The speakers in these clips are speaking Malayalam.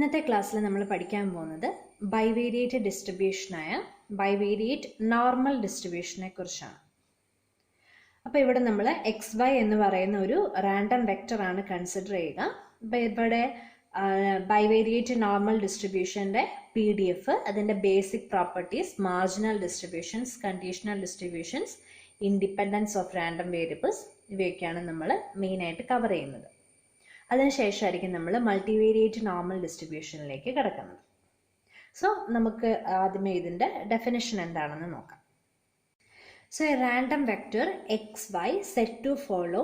ഇന്നത്തെ ക്ലാസ്സിൽ നമ്മൾ പഠിക്കാൻ പോകുന്നത് ബൈവേരിയേറ്റ് ഡിസ്ട്രിബ്യൂഷനായ ബൈവേരിയേറ്റ് നോർമൽ ഡിസ്ട്രിബ്യൂഷനെ കുറിച്ചാണ്. അപ്പോൾ ഇവിടെ നമ്മൾ എക്സ് വൈ എന്ന് പറയുന്ന ഒരു റാൻഡം വെക്റ്റർ ആണ് കൺസിഡർ ചെയ്യുക. അപ്പോൾ ഇവിടെ ബൈവേരിയേറ്റ് നോർമൽ ഡിസ്ട്രിബ്യൂഷൻ്റെ PDF, അതിൻ്റെ basic properties, marginal distributions, conditional distributions, independence of random variables, ഇവയൊക്കെയാണ് നമ്മൾ മെയിനായിട്ട് കവർ ചെയ്യുന്നത്. അതിനുശേഷമായിരിക്കും നമ്മൾ മൾട്ടിവേരിയേറ്റ് നോർമൽ ഡിസ്ട്രിബ്യൂഷനിലേക്ക് കിടക്കുന്നത്. സോ നമുക്ക് ആദ്യമേ ഇതിൻ്റെ ഡെഫിനിഷൻ എന്താണെന്ന് നോക്കാം. So a random vector xy set to follow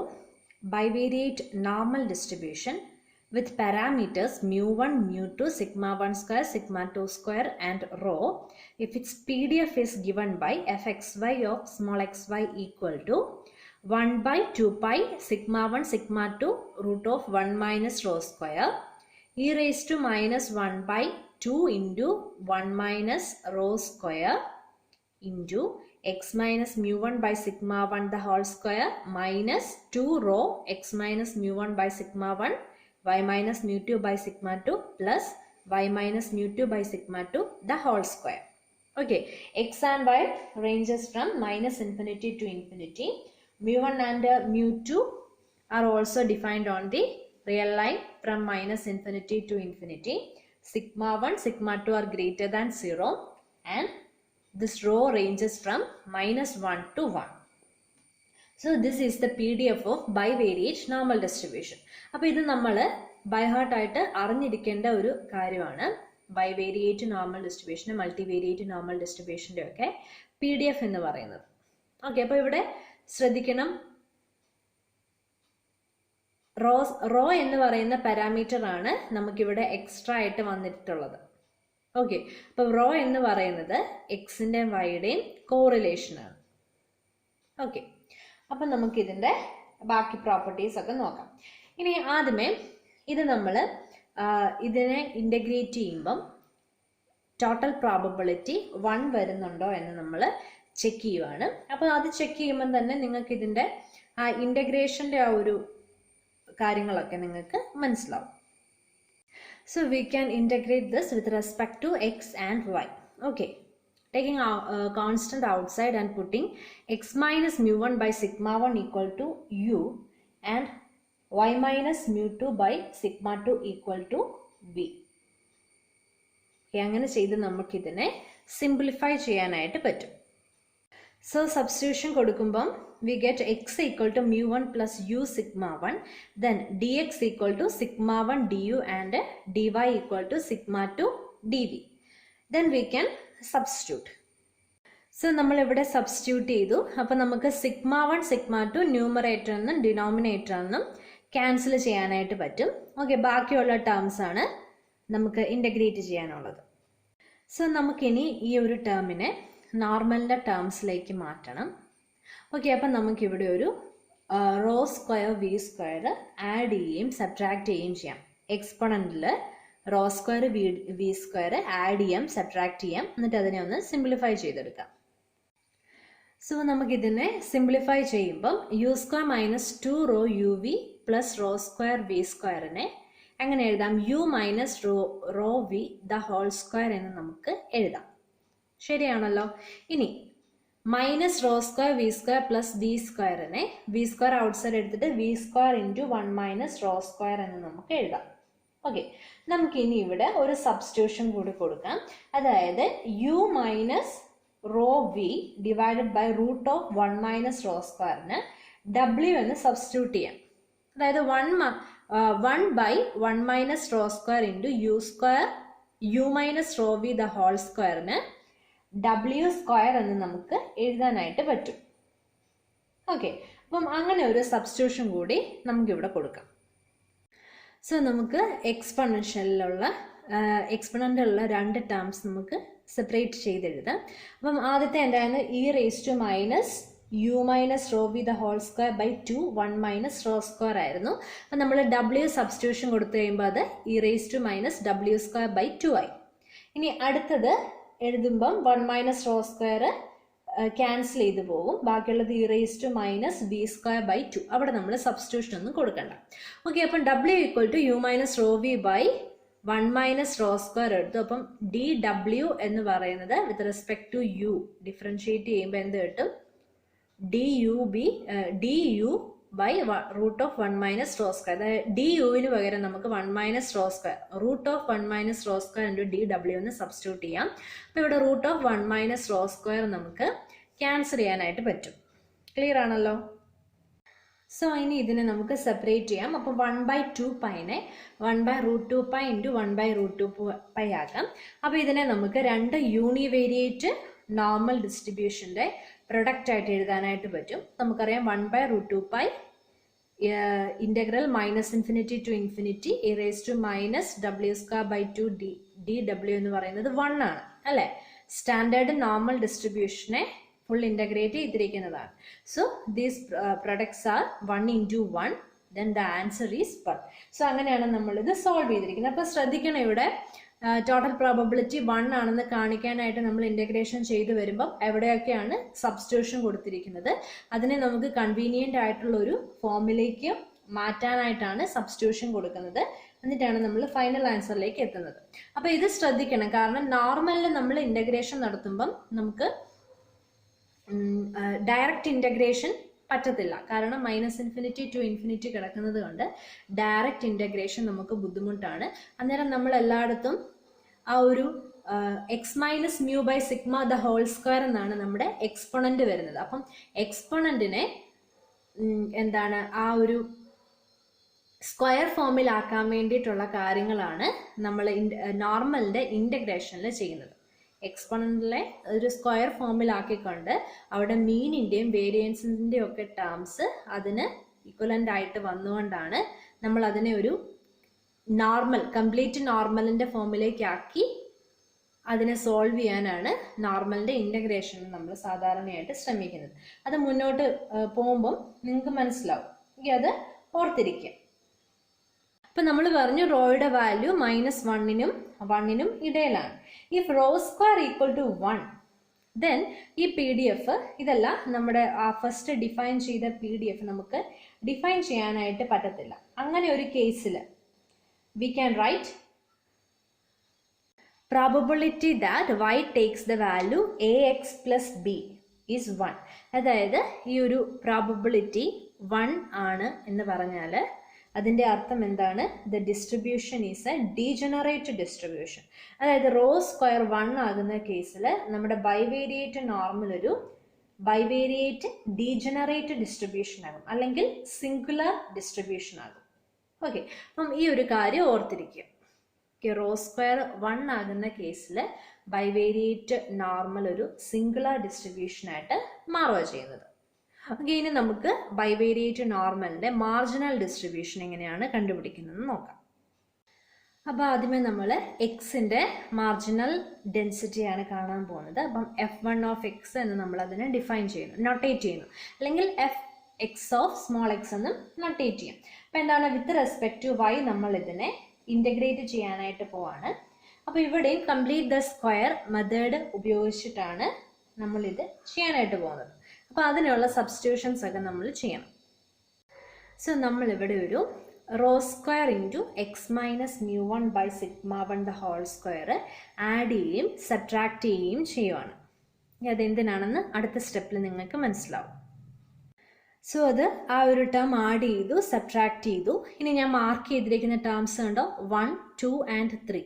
bivariate normal distribution with parameters mu1, mu2, sigma 1 square, sigma 2 square and rho if its PDF is given by fxy of small xy equal to 1 by 2 pi sigma 1 sigma 2 root of 1 minus rho square e raised to minus 1 by 2 into 1 minus rho square into x minus mu1 by sigma 1 the whole square minus 2 rho x minus mu1 by sigma 1 y minus mu2 by sigma 2 plus y minus mu2 by sigma 2 the whole square. Okay, x and y ranges from minus infinity to infinity. Mu1 and mu2 are also defined on the real line from minus infinity to infinity. Sigma 1, sigma 2 are greater than 0 and this row ranges from minus 1 to 1. So this is the PDF of bivariate normal distribution. അപ്പോൾ ഇത് നമ്മൾ ബൈ ഹാർട്ട് ആയിട്ട് അറിഞ്ഞിരിക്കേണ്ട ഒരു കാര്യമാണ്. Bivariate normal distribution, multivariate normal ഡിസ്ട്രിബ്യൂഷൻ്റെ ഒക്കെ PDF എന്ന് പറയുന്നത്. ഓക്കെ, അപ്പോൾ ഇവിടെ ശ്രദ്ധിക്കണം, റോ എന്ന് പറയുന്ന പാരാമീറ്റർ ആണ് നമുക്കിവിടെ എക്സ്ട്രാ ആയിട്ട് വന്നിട്ടുള്ളത്. ഓക്കെ, അപ്പോൾ റോ എന്ന് പറയുന്നത് എക്സിൻ്റെയും വൈയുടെയും കോറിലേഷനാണ്. ഓക്കെ, അപ്പം നമുക്കിതിൻ്റെ ബാക്കി പ്രോപ്പർട്ടീസ് ഒക്കെ നോക്കാം. ഇനി ആദ്യമേ ഇത് നമ്മൾ ഇതിനെ ഇൻ്റഗ്രേറ്റ് ചെയ്യുമ്പം ടോട്ടൽ പ്രോബബിലിറ്റി 1 വരുന്നുണ്ടോ എന്ന് നമ്മൾ ചെക്ക് ചെയ്യുവാണ്. അപ്പോൾ അത് ചെക്ക് ചെയ്യുമ്പം തന്നെ നിങ്ങൾക്ക് ഇതിൻ്റെ ഇൻ്റഗ്രേഷൻ്റെ ആ ഒരു കാര്യങ്ങളൊക്കെ നിങ്ങൾക്ക് മനസ്സിലാവും. So we can integrate this with respect to x and y. Okay, taking a constant outside and putting x minus mu1 by sigma 1 equal to u and y minus mu2 by sigma 2 equal to v. Okay, അങ്ങനെ ചെയ്ത് നമുക്കിതിനെ സിംപ്ലിഫൈ ചെയ്യാനായിട്ട് പറ്റും. So substitution കൊടുക്കുമ്പം we get x equal to mu1 plus u sigma 1, then dx equal to sigma 1 du and dy equal to sigma 2 dv. Then we can substitute. So നമ്മൾ ഇവിടെ സബ്സ്റ്റിറ്റ്യൂട്ട് ചെയ്തു. അപ്പോൾ നമുക്ക് സിഗ്മ 1 സിഗ്മ 2 ന്യൂമറേറ്റർ എന്നും ഡിനോമിനേറ്റർ എന്നും ക്യാൻസൽ ചെയ്യാനായിട്ട് പറ്റും. ഓക്കെ, ബാക്കിയുള്ള ടേംസ് ആണ് നമുക്ക് ഇൻ്റഗ്രേറ്റ് ചെയ്യാനുള്ളത്. സോ നമുക്കിനി ഈ ഒരു ടേമിനെ നോർമലിൻ്റെ ടേംസിലേക്ക് മാറ്റണം. ഓക്കെ, അപ്പം നമുക്കിവിടെ ഒരു rho square v square add ചെയ്യുകയും സബ്ട്രാക്ട് ചെയ്യുകയും ചെയ്യാം. എക്സ്പൊണൻറ്റിൽ rho square v square add ചെയ്യാം, സബ്ട്രാക്ട് ചെയ്യാം, എന്നിട്ട് അതിനെ ഒന്ന് സിംപ്ലിഫൈ ചെയ്തെടുക്കാം. സോ നമുക്കിതിനെ സിംപ്ലിഫൈ ചെയ്യുമ്പം u square minus 2 rho u v plus rho square v സ്ക്വയറിനെ എങ്ങനെ എഴുതാം? U minus rho V the whole square എന്ന് നമുക്ക് എഴുതാം. ശരിയാണല്ലോ. ഇനി minus raw square v square plus v സ്ക്വയറിനെ വി സ്ക്വയർ ഔട്ട്സൈഡ് എടുത്തിട്ട് v square into 1 minus raw square എന്ന് നമുക്ക് എഴുതാം. ഓക്കെ, നമുക്ക് ഇനി ഇവിടെ ഒരു സബ്സ്റ്റിറ്റ്യൂഷൻ കൂടി കൊടുക്കാം. അതായത് U minus rho V divided by root of 1 minus rho സ്ക്വയറിന് ഡബ്ല്യു എന്ന് സബ്സ്റ്റിറ്റ്യൂട്ട് ചെയ്യാം. അതായത് 1 by 1 minus raw square into U square U minus rho V the whole സ്ക്വയറിന് ഡബ്ല്യു സ്ക്വയർ എന്ന് നമുക്ക് എഴുതാനായിട്ട് പറ്റും. ഓക്കെ, അപ്പം അങ്ങനെ ഒരു സബ്സ്റ്റിറ്റ്യൂഷൻ കൂടി നമുക്കിവിടെ കൊടുക്കാം. സോ നമുക്ക് എക്സ്പൊണൻഷ്യലിലുള്ള രണ്ട് ടേംസ് നമുക്ക് സെപ്പറേറ്റ് ചെയ്തെഴുതാം. അപ്പം ആദ്യത്തെ എന്തായിരുന്നു? E raise to minus U minus rho V the whole square by 2 1 minus raw square ആയിരുന്നു. അപ്പം നമ്മൾ ഡബ്ല്യു സബ്സ്റ്റിറ്റ്യൂഷൻ കൊടുത്തു കഴിയുമ്പോൾ അത് e raise to minus W square by 2 ആയി. ഇനി അടുത്തത് എഴുതുമ്പം 1 മൈനസ് റോ സ്ക്വയർ ക്യാൻസൽ ചെയ്ത് പോകും. ബാക്കിയുള്ളത് e raise to minus V square by 2. അവിടെ നമ്മൾ സബ്സ്റ്റിറ്റ്യൂഷൻ ഒന്നും കൊടുക്കണ്ട. ഓക്കെ, അപ്പം W equal to U minus rho V by 1 minus raw square എടുത്തു. അപ്പം ഡി ഡബ്ല്യു എന്ന് പറയുന്നത് with respect to U differentiate ചെയ്യുമ്പോൾ എന്ത് കിട്ടും? D U by root of 1 minus raw square. അതായത് ഡി യുവിന് പകരം നമുക്ക് 1 minus raw square root of 1 minus raw square into D W എന്ന് സബ്സ്റ്റിറ്റ്യൂട്ട് ചെയ്യാം. അപ്പോൾ ഇവിടെ root of 1 minus raw square നമുക്ക് ക്യാൻസൽ ചെയ്യാനായിട്ട് പറ്റും. ക്ലിയർ ആണല്ലോ? സോ ഇനി ഇതിനെ നമുക്ക് സെപ്പറേറ്റ് ചെയ്യാം. അപ്പോൾ 1/2 പൈനെ 1/√2 പൈ ഇൻറ്റു 1/√2 പൈ ആക്കാം. അപ്പോൾ ഇതിനെ നമുക്ക് രണ്ട് യൂണിവേരിയേറ്റ് നോർമൽ ഡിസ്ട്രിബ്യൂഷൻ്റെ പ്രൊഡക്റ്റ് ആയിട്ട് എഴുതാനായിട്ട് പറ്റും. നമുക്കറിയാം 1/√2 pi integral -∞ to infinity e raise to -w²/2 d W എന്ന് പറയുന്നത് 1 ആണ് അല്ലേ? സ്റ്റാൻഡേർഡ് നോർമൽ ഡിസ്ട്രിബ്യൂഷനെ ഫുൾ ഇൻ്റഗ്രേറ്റ് ചെയ്തിരിക്കുന്നതാണ്. So these products are 1 into 1, then the answer is 1. So അങ്ങനെയാണ് നമ്മളിത് സോൾവ് ചെയ്തിരിക്കുന്നത്. അപ്പോൾ ശ്രദ്ധിക്കണം, ഇവിടെ ടോട്ടൽ പ്രോബബിലിറ്റി 1 ആണെന്ന് കാണിക്കാനായിട്ട് നമ്മൾ ഇൻ്റഗ്രേഷൻ ചെയ്തു വരുമ്പം എവിടെയൊക്കെയാണ് സബ്സ്റ്റിറ്റ്യൂഷൻ കൊടുത്തിരിക്കുന്നത് അതിനെ നമുക്ക് കൺവീനിയൻ്റ് ആയിട്ടുള്ള ഒരു ഫോമിലേക്ക് മാറ്റാനായിട്ടാണ് സബ്സ്റ്റിറ്റ്യൂഷൻ കൊടുക്കുന്നത്. എന്നിട്ടാണ് നമ്മൾ ഫൈനൽ ആൻസറിലേക്ക് എത്തുന്നത്. അപ്പോൾ ഇത് ശ്രദ്ധിക്കണം, കാരണം നോർമലിൽ നമ്മൾ ഇൻ്റഗ്രേഷൻ നടത്തുമ്പം നമുക്ക് ഡയറക്റ്റ് ഇൻ്റഗ്രേഷൻ പറ്റത്തില്ല. കാരണം -∞ ടു ഇൻഫിനിറ്റി കിടക്കുന്നത് കൊണ്ട് ഡയറക്റ്റ് ഇൻ്റഗ്രേഷൻ നമുക്ക് ബുദ്ധിമുട്ടാണ്. അന്നേരം നമ്മൾ എല്ലായിടത്തും ആ ഒരു X minus mu by sigma the whole square എന്നാണ് നമ്മുടെ എക്സ്പൊണന്റ് വരുന്നത്. അപ്പം എക്സ്പൊണന്റിനെ എന്താണ് ആ ഒരു സ്ക്വയർ ഫോമിലാക്കാൻ വേണ്ടിയിട്ടുള്ള കാര്യങ്ങളാണ് നമ്മൾ നോർമലിൻ്റെ ഇൻ്റഗ്രേഷനിൽ ചെയ്യുന്നത്. എക്സ്പൊണന്റിലെ ഒരു സ്ക്വയർ ഫോമിലാക്കിക്കൊണ്ട് അവിടെ മീനിൻ്റെയും വേരിയൻസിൻ്റെയും ഒക്കെ ടേംസ് അതിന് ഇക്വലൻ്റ് ആയിട്ട് വന്നുകൊണ്ടാണ് നമ്മൾ അതിനെ ഒരു നോർമൽ കംപ്ലീറ്റ് നോർമലിൻ്റെ ഫോമിലേക്ക് ആക്കി അതിനെ സോൾവ് ചെയ്യാനാണ് നോർമലിൻ്റെ ഇൻ്റഗ്രേഷൻ നമ്മൾ സാധാരണയായിട്ട് ശ്രമിക്കുന്നത്. അത് മുന്നോട്ട് പോകുമ്പം നിങ്ങൾക്ക് മനസ്സിലാവും. അത് ഓർത്തിരിക്കുക. അപ്പം നമ്മൾ പറഞ്ഞു റോയുടെ വാല്യൂ -1നും 1നും ഇടയിലാണ്. If rho square equal to 1, then ഈ PDF ഇതല്ല നമ്മുടെ ഫസ്റ്റ് ഡിഫൈൻ ചെയ്ത PDF നമുക്ക് ഡിഫൈൻ ചെയ്യാനായിട്ട് പറ്റത്തില്ല. അങ്ങനെ ഒരു കേസിൽ we can write probability that y takes the value ax plus b is 1. അതായത് ഈ ഒരു പ്രോബബിലിറ്റി 1 ആണ് എന്ന് പറഞ്ഞാൽ അതിൻ്റെ അർത്ഥം എന്താണ്? The distribution is A degenerate distribution. അതായത് റോ സ്ക്വയർ 1 ആകുന്ന കേസിൽ നമ്മുടെ ബൈവേരിയേറ്റ് നോർമൽ ഒരു ബൈവേരിയേറ്റ് ഡീജനറേറ്റ് ഡിസ്ട്രിബ്യൂഷൻ ആകും, അല്ലെങ്കിൽ സിംഗുലർ ഡിസ്ട്രിബ്യൂഷൻ ആകും. ഓക്കെ, അപ്പം ഈ ഒരു കാര്യം ഓർത്തിരിക്കുക. റോ സ്ക്വയർ 1 ആകുന്ന കേസിൽ ബൈവേരിയേറ്റ് നോർമൽ ഒരു സിംഗുലർ ഡിസ്ട്രിബ്യൂഷനായിട്ട് മാറുക ചെയ്യുന്നത്. ഓക്കെ, ഇനി നമുക്ക് ബൈവേരിയേറ്റ് നോർമലിൻ്റെ മാർജിനൽ ഡിസ്ട്രിബ്യൂഷൻ എങ്ങനെയാണ് കണ്ടുപിടിക്കുന്നത് നോക്കാം. അപ്പോൾ ആദ്യമേ നമ്മൾ എക്സിൻ്റെ മാർജിനൽ ഡെൻസിറ്റിയാണ് കാണാൻ പോകുന്നത്. അപ്പം f1 ഓഫ് എക്സ് എന്ന് നമ്മൾ അതിനെ ഡിഫൈൻ ചെയ്യുന്നു, നൊട്ടേറ്റ് ചെയ്യുന്നു, അല്ലെങ്കിൽ fx ഓഫ് സ്മോൾ എക്സ് എന്നും നൊട്ടേറ്റ് ചെയ്യാം. അപ്പോൾ എന്താണ്, വിത്ത് റെസ്പെക്ട് ടു y നമ്മൾ ഇതിനെ ഇൻ്റഗ്രേറ്റ് ചെയ്യാനായിട്ട് പോവാണ്. അപ്പോൾ ഇവിടെയും കംപ്ലീറ്റ് ദ സ്ക്വയർ മെത്തേഡ് ഉപയോഗിച്ചിട്ടാണ് നമ്മളിത് ചെയ്യാനായിട്ട് പോകുന്നത്. അപ്പോൾ അതിനുള്ള സബ്സ്റ്റിറ്റ്യൂഷൻസ് ഒക്കെ നമ്മൾ ചെയ്യണം. സോ നമ്മളിവിടെ ഒരു rho square into X minus μ1 by σ1 the whole square add ചെയ്യുകയും സബ്ട്രാക്ട് ചെയ്യുകയും ചെയ്യുവാണ്. അതെന്തിനാണെന്ന് അടുത്ത സ്റ്റെപ്പിൽ നിങ്ങൾക്ക് മനസ്സിലാവും. സോ അത് ആ ഒരു ടേം ആഡ് ചെയ്തു, സബ്ട്രാക്ട് ചെയ്തു. ഇനി ഞാൻ മാർക്ക് ചെയ്തിരിക്കുന്ന ടേംസ് കണ്ടോ, 1, 2 and 3.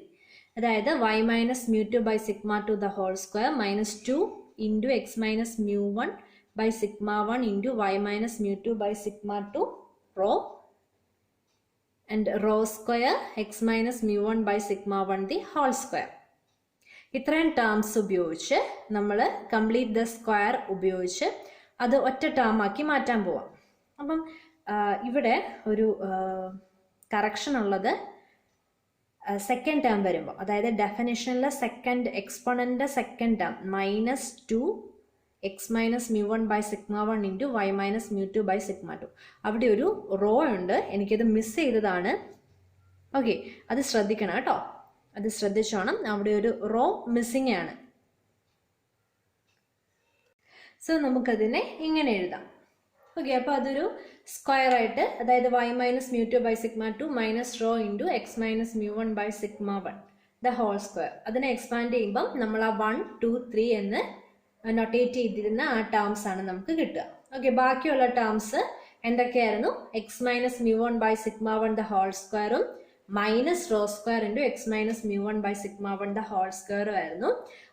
അതായത് y minus μ2 by σ2 the whole square -2 into X minus μ1 by σ1 into y minus μ2 by σ2 rho and rho square x minus μ1 by σ1 the whole square. ഇത്രയും ടേംസ് ഉപയോഗിച്ച് നമ്മൾ കംപ്ലീറ്റ് ദ സ്ക്വയർ ഉപയോഗിച്ച് അത് ഒറ്റ ടേം ആക്കി മാറ്റാൻ പോവാം. അപ്പം ഇവിടെ ഒരു കറക്ഷൻ ഉള്ളത് സെക്കൻഡ് ടേം വരുമ്പോൾ, അതായത് ഡെഫിനിഷനിലെ സെക്കൻഡ് എക്സ്പോണൻ്റെ second term -2 x minus μ1 by σ1 into y minus μ2 by σ2. അവിടെ ഒരു റോ ഉണ്ട്, എനിക്കത് മിസ് ചെയ്തതാണ്. ഓക്കെ, അത് ശ്രദ്ധിക്കണം കേട്ടോ, അത് ശ്രദ്ധിച്ചോണം. അവിടെ ഒരു റോ മിസ്സിങ് ആണ്. സോ നമുക്കതിനെ ഇങ്ങനെ എഴുതാം. ഓക്കെ, അപ്പോൾ അതൊരു സ്ക്വയർ ആയിട്ട്, അതായത് y minus mu 2 by sigma 2 minus rho into X minus mu 1 by sigma 1 the whole square. അതിനെ എക്സ്പാൻഡ് ചെയ്യുമ്പം നമ്മൾ ആ 1 2 3 എന്ന് നൊട്ടേറ്റ് ചെയ്തിരുന്ന ആ ടേംസ് ആണ് നമുക്ക് കിട്ടുക. ഓക്കെ, ബാക്കിയുള്ള ടേംസ് എന്തൊക്കെയായിരുന്നു? X minus mu 1 by sigma 1 the whole സ്ക്വയറും minus raw square into X minus mu 1 by sigma 1 the whole സ്ക്വയറും ആയിരുന്നു.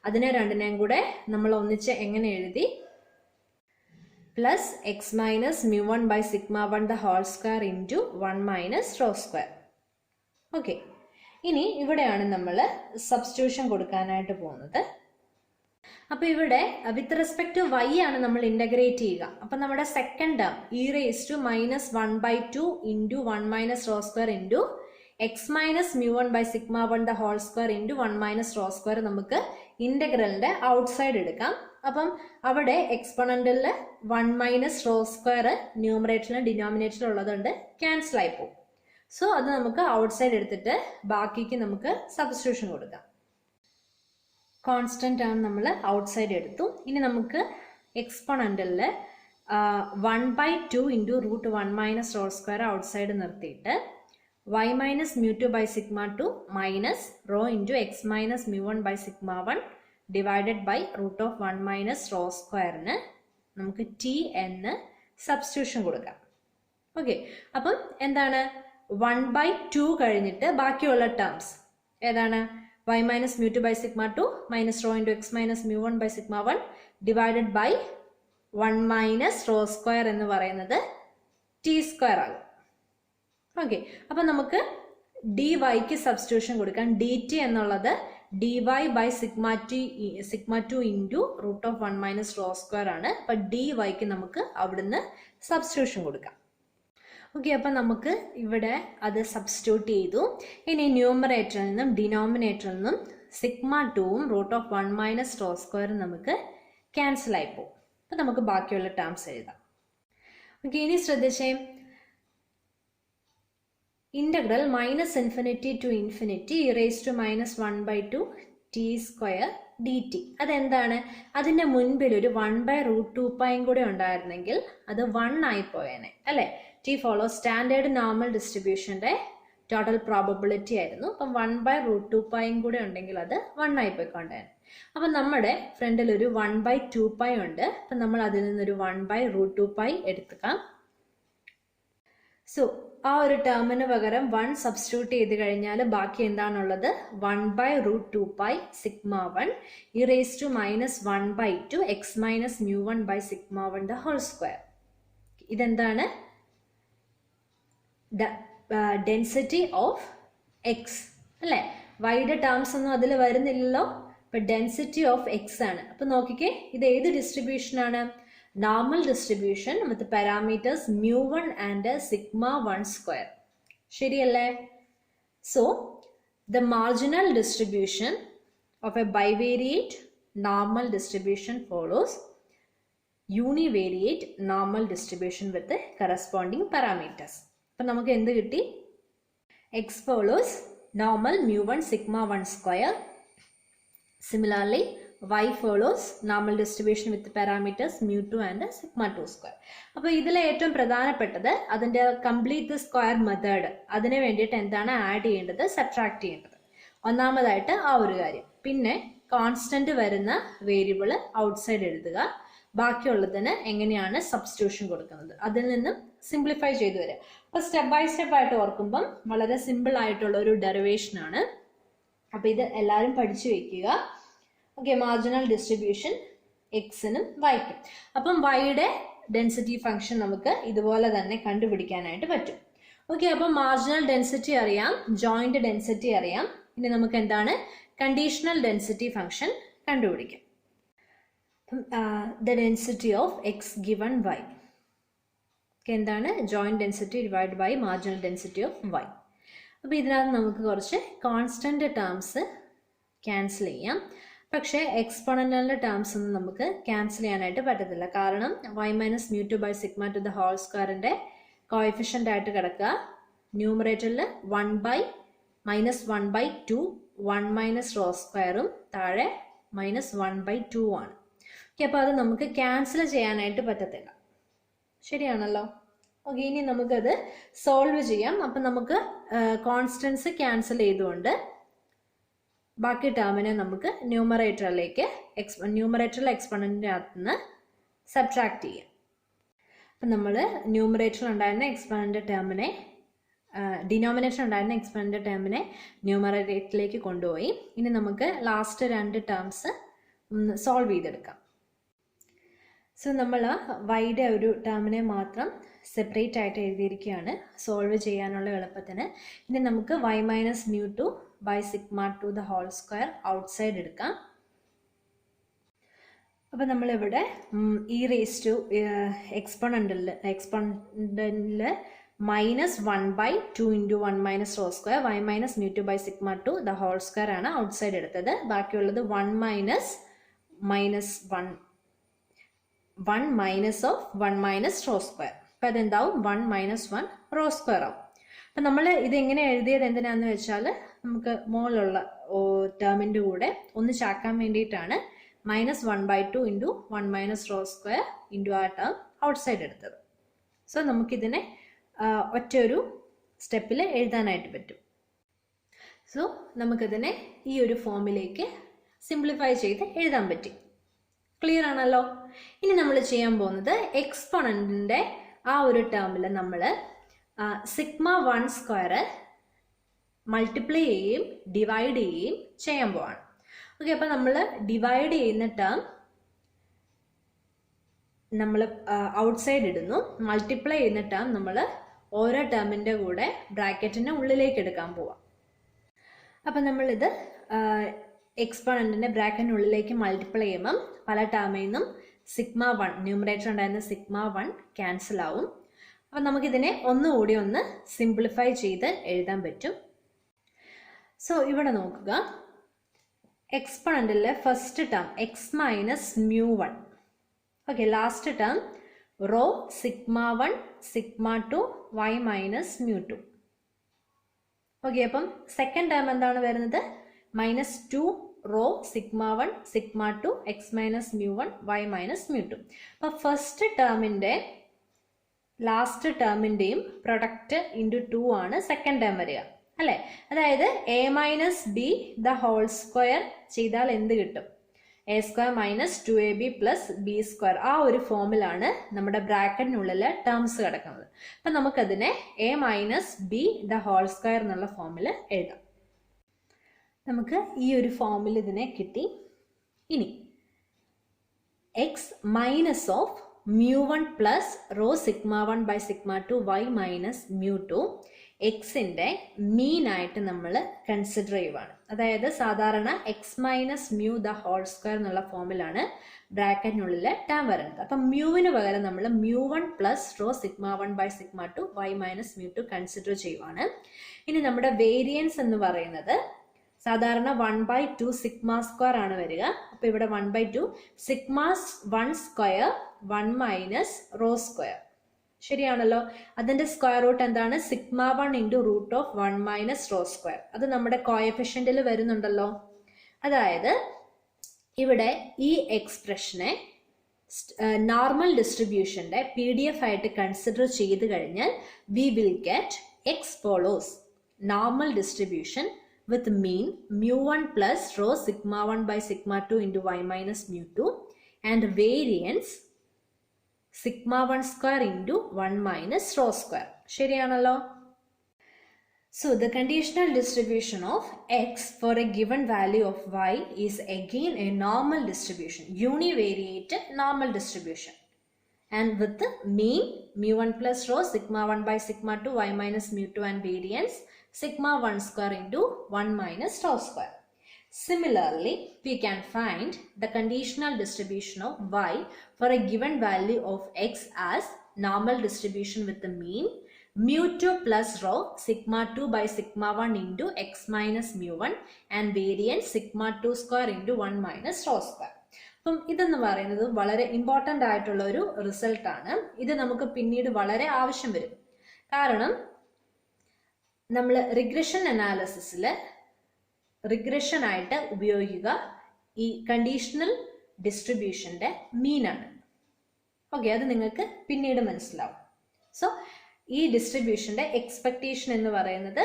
അതിനെ രണ്ടിനെയും കൂടെ നമ്മൾ ഒന്നിച്ച് എങ്ങനെ എഴുതി? Plus x minus mu 1 by sigma 1 the whole square into 1 minus raw square. Okay, ഇനി ഇവിടെയാണ് നമ്മൾ സബ്സ്റ്റിറ്റ്യൂഷൻ കൊടുക്കാനായിട്ട് പോകുന്നത്. അപ്പോൾ ഇവിടെ വിത്ത് റെസ്പെക്ട് ടു വൈ ആണ് നമ്മൾ ഇന്റഗ്രേറ്റ് ചെയ്യുക. അപ്പം നമ്മുടെ second term e raise to minus 1/2 into 1 minus raw square into X minus mu 1 by sigma 1 the whole square into 1 minus raw square നമുക്ക് ഇന്റഗ്രലിന്റെ ഔട്ട് സൈഡ് എടുക്കാം. അപ്പം അവിടെ എക്സ്പോണന്റിൽ 1 മൈനസ് റോ സ്ക്വയർ ന്യൂമറേറ്ററിലും ഡിനോമിനേറ്ററിലും ഉള്ളതുകൊണ്ട് ക്യാൻസൽ ആയി പോകും. സോ അത് നമുക്ക് ഔട്ട് സൈഡ് എടുത്തിട്ട് ബാക്കിക്ക് നമുക്ക് സബ്സ്റ്റിറ്റ്യൂഷൻ കൊടുക്കാം. കോൺസ്റ്റന്റ് ആണ് നമ്മൾ ഔട്ട് സൈഡ് എടുത്തു. ഇനി നമുക്ക് എക്സ്പോണന്റിൽ 1/2 into root 1 minus raw square outside നിർത്തിയിട്ട് y minus mu 2 by sigma 2 minus rho into X minus mu 1 by sigma 1 divided by root of 1 minus rho സ്ക്വയറിന് നമുക്ക് ടി എന്ന് സബ്സ്റ്റിറ്റ്യൂഷൻ കൊടുക്കാം. ഓക്കെ, അപ്പം എന്താണ്? 1/2 കഴിഞ്ഞിട്ട് ബാക്കിയുള്ള ടേംസ് ഏതാണ്? y minus mu 2 by sigma 2 minus rho into X minus mu 1 by sigma 1 divided by 1 minus raw square എന്ന് പറയുന്നത് ടി സ്ക്വയർ ആകും. ഓക്കെ, അപ്പം നമുക്ക് ഡി വൈക്ക് സബ്സ്റ്റിറ്റ്യൂഷൻ കൊടുക്കാം. ഡി ടി എന്നുള്ളത് D Y by sigma 2 into root of 1 minus raw square ആണ്. അപ്പം ഡി വൈക്ക് നമുക്ക് അവിടുന്ന് സബ്സ്റ്റിറ്റ്യൂഷൻ കൊടുക്കാം. ഓക്കെ, അപ്പം നമുക്ക് ഇവിടെ അത് സബ്സ്റ്റിറ്റ്യൂട്ട് ചെയ്തു. ഇനി ന്യൂമറേറ്ററിൽ നിന്നും ഡിനോമിനേറ്ററിൽ നിന്നും സിഗ്മ 2ഉം റൂട്ട് ഓഫ് 1 മൈനസ് റോ സ്ക്വയറും നമുക്ക് ക്യാൻസൽ ആയി പോകും. അപ്പം നമുക്ക് ബാക്കിയുള്ള ടേംസ് എഴുതാം. ഓക്കെ, ഇനി ശ്രദ്ധിച്ചേ, integral minus infinity to infinity e raise to minus 1/2 T square D T. അതെന്താണ്? അതിൻ്റെ മുൻപിൽ ഒരു 1/√2π കൂടെ ഉണ്ടായിരുന്നെങ്കിൽ അത് 1 ആയി പോയേനെ അല്ലേ? ടി ഫോളോ സ്റ്റാൻഡേർഡ് നോർമൽ ഡിസ്ട്രിബ്യൂഷന്റെ ടോട്ടൽ പ്രോബബിലിറ്റി ആയിരുന്നു. അപ്പം 1/√2π കൂടെ ഉണ്ടെങ്കിൽ അത് 1 ആയി പോയിക്കൊണ്ടേനെ. അപ്പം നമ്മുടെ ഫ്രണ്ടിൽ ഒരു 1/2π ഉണ്ട്. അപ്പം നമ്മൾ അതിൽ നിന്നൊരു 1/√2π എടുക്കാം. സോ ആ ഒരു ടേമിന് പകരം 1 സബ്സ്റ്റിറ്റ്യൂട്ട് ചെയ്ത് കഴിഞ്ഞാൽ ബാക്കി എന്താണുള്ളത്? 1/√2π sigma 1 e raise to minus 1/2 x minus mu 1 by sigma 1 the whole square. ഇതെന്താണ്? ഡെൻസിറ്റി ഓഫ് എക്സ് അല്ലേ? വൈയുടെ ടേംസ് ഒന്നും അതിൽ വരുന്നില്ലല്ലോ. ഇപ്പൊ ഡെൻസിറ്റി ഓഫ് എക്സ് ആണ്. അപ്പൊ നോക്കിക്കേ, ഇത് ഏത് ഡിസ്ട്രിബ്യൂഷൻ ആണ്? Normal distribution with parameters mu 1 and sigma 1 square. ശരിയല്ലേ? So the marginal distribution of a bivariate normal distribution follows univariate normal distribution with corresponding parameters. അപ്പം നമുക്ക് എന്ത് കിട്ടി? X follows normal mu 1 sigma 1 square. Similarly y follows normal distribution with parameters mu 2 and sigma 2 square. അപ്പോൾ ഇതിലെ ഏറ്റവും പ്രധാനപ്പെട്ടത് അതിൻ്റെ കംപ്ലീറ്റ് സ്ക്വയർ മെത്തേഡ്. അതിന് വേണ്ടിയിട്ട് എന്താണ് ആഡ് ചെയ്യേണ്ടത്? സബ്ട്രാക്ട് ചെയ്യേണ്ടത്. ഒന്നാമതായിട്ട് ആ ഒരു കാര്യം. പിന്നെ കോൺസ്റ്റന്റ് വരുന്ന വേരിയബിൾ ഔട്ട്സൈഡ് എഴുതുക. ബാക്കിയുള്ളതിന് എങ്ങനെയാണ് സബ്സ്റ്റിറ്റ്യൂഷൻ കൊടുക്കുന്നത് അതിൽ നിന്നും സിംപ്ലിഫൈ ചെയ്തു വരിക. അപ്പോൾ സ്റ്റെപ്പ് ബൈ സ്റ്റെപ്പ് ആയിട്ട് ഓർക്കുമ്പം വളരെ സിമ്പിൾ ആയിട്ടുള്ള ഒരു ഡെറിവേഷൻ ആണ്. അപ്പോൾ ഇത് എല്ലാവരും പഠിച്ചു വയ്ക്കുക. ഓക്കെ, മാർജിനൽ ഡിസ്ട്രിബ്യൂഷൻ എക്സിനും വൈക്കും. അപ്പം വൈയുടെ ഡെൻസിറ്റി ഫംഗ്ഷൻ നമുക്ക് ഇതുപോലെ തന്നെ കണ്ടുപിടിക്കാനായിട്ട് പറ്റും. ഓക്കെ, അപ്പം മാർജിനൽ ഡെൻസിറ്റി അറിയാം, ജോയിന്റ് ഡെൻസിറ്റി അറിയാം. ഇനി നമുക്ക് എന്താണ്? കണ്ടീഷണൽ ഡെൻസിറ്റി ഫംഗ്ഷൻ കണ്ടുപിടിക്കാം. The density of x given y. എന്താണ്? Joint density divide by marginal density of y. അപ്പോൾ ഇതിനകത്ത് നമുക്ക് കുറച്ച് കോൺസ്റ്റന്റ് ടേംസ് ക്യാൻസൽ ചെയ്യാം. പക്ഷേ എക്സ്പോണന്റലിന്റെ ടേംസ് ഒന്നും നമുക്ക് ക്യാൻസൽ ചെയ്യാനായിട്ട് പറ്റത്തില്ല. കാരണം y minus mu 2 by sigma 2 the whole സ്ക്വയറിന്റെ കോഎഫിഷ്യന്റ് ആയിട്ട് കിടക്കുക. ന്യൂമറേറ്ററിൽ 1/-1/2 1 മൈനസ് റോ സ്ക്വയറും താഴെ -1/2 ആണ്. ഓക്കെ, അപ്പോൾ അത് നമുക്ക് ക്യാൻസൽ ചെയ്യാനായിട്ട് പറ്റത്തില്ല. ശരിയാണല്ലോ. ഓക്കെ, ഇനി നമുക്കത് സോൾവ് ചെയ്യാം. അപ്പം നമുക്ക് കോൺസ്റ്റൻസ് ക്യാൻസൽ ചെയ്തുകൊണ്ട് ബാക്കി ടേമിനെ നമുക്ക് ന്യൂമറേറ്ററിലെ എക്സ്പൊണന്റിൻ്റെ അകത്ത് നിന്ന് സബ്ട്രാക്ട് ചെയ്യാം. അപ്പം നമ്മൾ ന്യൂമറേറ്ററിൽ ഉണ്ടായിരുന്ന എക്സ്പൊണന്റ് ടേമിനെ ഡിനോമിനേറ്റർ ഉണ്ടായിരുന്ന എക്സ്പൊണന്റ് ടേമിനെ ന്യൂമറേറ്ററിലേക്ക് കൊണ്ടുപോയി. ഇനി നമുക്ക് ലാസ്റ്റ് 2 ടേംസ് സോൾവ് ചെയ്തെടുക്കാം. സോ നമ്മൾ വൈയുടെ ഒരു ടേമിനെ മാത്രം സെപ്പറേറ്റ് ആയിട്ട് എഴുതിയിരിക്കുകയാണ് സോൾവ് ചെയ്യാനുള്ള എളുപ്പത്തിന്. ഇനി നമുക്ക് y minus μ2 by sigma 2 the whole square outside എടുക്കാം. അപ്പം നമ്മളിവിടെ ഇ റേസ് ടു എക്സ്പൊണന്റിൽ -1/2 into 1 minus raw square y minus μ2 by sigma 2 the whole square ആണ് ഔട്ട്സൈഡ് എടുത്തത്. ബാക്കിയുള്ളത് 1 minus of 1 minus raw square. അപ്പം അതെന്താവും 1 മൈനസ് 1 റോ സ്ക്വയർ ആവും. അപ്പം നമ്മൾ ഇതെങ്ങനെ എഴുതിയത് എന്തിനാന്ന് വെച്ചാൽ നമുക്ക് മുകളിലുള്ള ടേമിൻ്റെ കൂടെ ഒന്ന് ചാക്കാൻ വേണ്ടിയിട്ടാണ് -1/2 into 1 minus raw square into ആ ടേം ഔട്ട്സൈഡ് എടുത്തത്. സോ നമുക്കിതിനെ ഒറ്റ ഒരു സ്റ്റെപ്പിൽ എഴുതാനായിട്ട് പറ്റും. സോ നമുക്കിതിനെ ഈ ഒരു ഫോമിലേക്ക് സിംപ്ലിഫൈ ചെയ്ത് എഴുതാൻ പറ്റി. ക്ലിയർ ആണല്ലോ. ഇനി നമ്മൾ ചെയ്യാൻ പോകുന്നത് എക്സ്പൊണന്റിൻ്റെ ആ ഒരു ടേമിൽ നമ്മൾ സിഗ്മ 1 സ്ക്വയർ മൾട്ടിപ്ലൈ ചെയ്യുകയും ഡിവൈഡ് ചെയ്യുകയും ചെയ്യാൻ പോവാണ്. ഓക്കെ, അപ്പം നമ്മൾ ഡിവൈഡ് ചെയ്യുന്ന ടേം നമ്മൾ ഔട്ട്സൈഡ് ഇടുന്നു. മൾട്ടിപ്ലൈ ചെയ്യുന്ന ടേം നമ്മൾ ഓരോ ടേമിൻ്റെ കൂടെ ബ്രാക്കറ്റിൻ്റെ ഉള്ളിലേക്ക് എടുക്കാൻ പോവാം. അപ്പം നമ്മളിത് എക്സ്പൊണന്റിന്റെ ബ്രാക്കറ്റിനുള്ളിലേക്ക് മൾട്ടിപ്ലൈ ചെയ്യുമ്പം പല ടേമിൽ നിന്നും സിഗ്മ 1 ന്യൂമറേറ്റർ ഉണ്ടായിരുന്ന സിഗ്മ 1 ക്യാൻസൽ ആവും. അപ്പം നമുക്കിതിനെ ഒന്നുകൂടി ഒന്ന് സിംപ്ലിഫൈ ചെയ്ത് എഴുതാൻ പറ്റും. സോ ഇവിടെ നോക്കുക, എക്സ്പൊണന്റിലെ first term x minus μ1. Okay, last term rho sigma 1 sigma 2 y minus μ2. Okay, അപ്പം സെക്കൻഡ് ടേം എന്താണ് വരുന്നത്? -2 rho sigma 1 sigma 2 x minus μ1 y minus μ2. അപ്പം ഫസ്റ്റ് ടേമിൻ്റെ ലാസ്റ്റ് ടേമിൻ്റെയും പ്രൊഡക്റ്റ് ഇൻറ്റു 2 ആണ് സെക്കൻഡ് ടേം വരിക അല്ലേ? അതായത് a minus B the whole square ചെയ്താൽ എന്ത് കിട്ടും? a square minus 2ab plus B square. ആ ഒരു ഫോമിലാണ് നമ്മുടെ ബ്രാക്കറ്റിനുള്ളിൽ ടേംസ് കിടക്കുന്നത്. അപ്പം നമുക്കതിനെ a minus B the whole square എന്നുള്ള ഫോമിൽ എഴുതാം. നമുക്ക് ഈ ഒരു ഫോമിൽ ഇതിനെ കിട്ടി. ഇനി x minus of μ1 plus rho sigma 1 by sigma 2 y minus μ2 എക്സിൻ്റെ മീനായിട്ട് നമ്മൾ കൺസിഡർ ചെയ്യുവാണ്. അതായത് സാധാരണ x minus mu the whole square എന്നുള്ള ഫോമിലാണ് ബ്രാക്കറ്റിനുള്ളിൽ ടേം വരുന്നത്. അപ്പം മ്യൂവിന് പകരം നമ്മൾ μ1 plus rho sigma 1 by sigma 2 y minus μ2 consider ചെയ്യുവാണ്. ഇനി നമ്മുടെ വേരിയൻസ് എന്ന് പറയുന്നത് സാധാരണ 1/2 സിഗ്മ സ്ക്വയർ ആണ് വരിക. അപ്പോൾ ഇവിടെ 1/2 sigma 1 square 1 minus raw square. ശരിയാണല്ലോ. അതിന്റെ സ്ക്വയർ റൂട്ട് എന്താണ്? Sigma 1 into root of 1 minus raw square. അത് നമ്മുടെ കോഎഫിഷ്യന്റിൽ വരുന്നുണ്ടല്ലോ. അതായത് ഇവിടെ ഈ എക്സ്പ്രഷനെ നോർമൽ ഡിസ്ട്രിബ്യൂഷന്റെ PDF ആയിട്ട് കൺസിഡർ ചെയ്ത് കഴിഞ്ഞാൽ we will get X follows normal distribution with mean μ1 plus rho sigma 1 by sigma 2 into y minus μ2 and variance sigma 1 square into 1 minus rho square. ശരിയാണല്ലോ. So the conditional distribution of x for a given value of y is again a normal distribution, univariate normal distribution, and with the mean μ1 plus rho sigma 1 by sigma 2 y minus μ2 and variance sigma 1 square into 1 minus rho square. Similarly, we can find the conditional distribution of y for a given value of x as normal distribution with the mean μ2 plus rho sigma 2 by sigma 1 into x minus μ1 and variance sigma 2 square into 1 minus rho square. അപ്പം ഇതെന്ന് പറയുന്നത് വളരെ ഇമ്പോർട്ടൻ്റ് ആയിട്ടുള്ള ഒരു റിസൾട്ടാണ്. ഇത് നമുക്ക് പിന്നീട് വളരെ ആവശ്യം വരും. കാരണം നമ്മൾ റിഗ്രഷൻ അനാലിസിസിൽ റിഗ്രഷൻ ആയിട്ട് ഉപയോഗിക്കുക ഈ കണ്ടീഷണൽ ഡിസ്ട്രിബ്യൂഷൻ്റെ മീനാണ്. ഓക്കെ, അത് നിങ്ങൾക്ക് പിന്നീട് മനസ്സിലാവും. സോ ഈ ഡിസ്ട്രിബ്യൂഷൻ്റെ എക്സ്പെക്റ്റേഷൻ എന്ന് പറയുന്നത്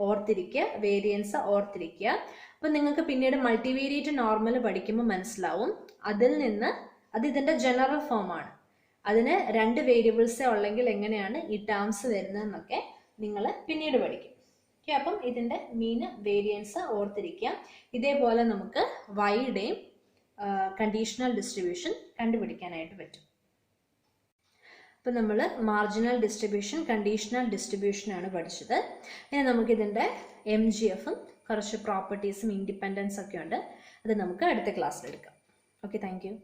ഓർത്തിരിക്കുക, വേരിയൻസ് ഓർത്തിരിക്കുക. അപ്പം നിങ്ങൾക്ക് പിന്നീട് മൾട്ടിവേരിയേറ്റ് നോർമൽ പഠിക്കുമ്പോൾ മനസ്സിലാവും അതിൽ നിന്ന് അത് ഇതിൻ്റെ ജനറൽ ഫോമാണ്. അതിന് 2 വേരിയബിൾസേ ഉള്ളെങ്കിൽ എങ്ങനെയാണ് ഈ ടേംസ് വരുന്നതെന്നൊക്കെ നിങ്ങൾ പിന്നീട് പഠിക്കും. ഓക്കെ, അപ്പം ഇതിൻ്റെ മീൻ വേരിയൻസ് ഓർത്തിരിക്കുക. ഇതേപോലെ നമുക്ക് വൈയുടെയും കണ്ടീഷണൽ ഡിസ്ട്രിബ്യൂഷൻ കണ്ടുപിടിക്കാനായിട്ട് പറ്റും. അപ്പോൾ നമ്മൾ മാർജിനൽ ഡിസ്ട്രിബ്യൂഷൻ, കണ്ടീഷണൽ ഡിസ്ട്രിബ്യൂഷനാണ് പഠിച്ചത്. ഇനി നമുക്കിതിൻ്റെ MGFും കുറച്ച് പ്രോപ്പർട്ടീസും ഇൻഡിപെൻഡൻസ് ഒക്കെ ഉണ്ട്. അത് നമുക്ക് അടുത്ത ക്ലാസ്സിലെടുക്കാം. Okay, thank you.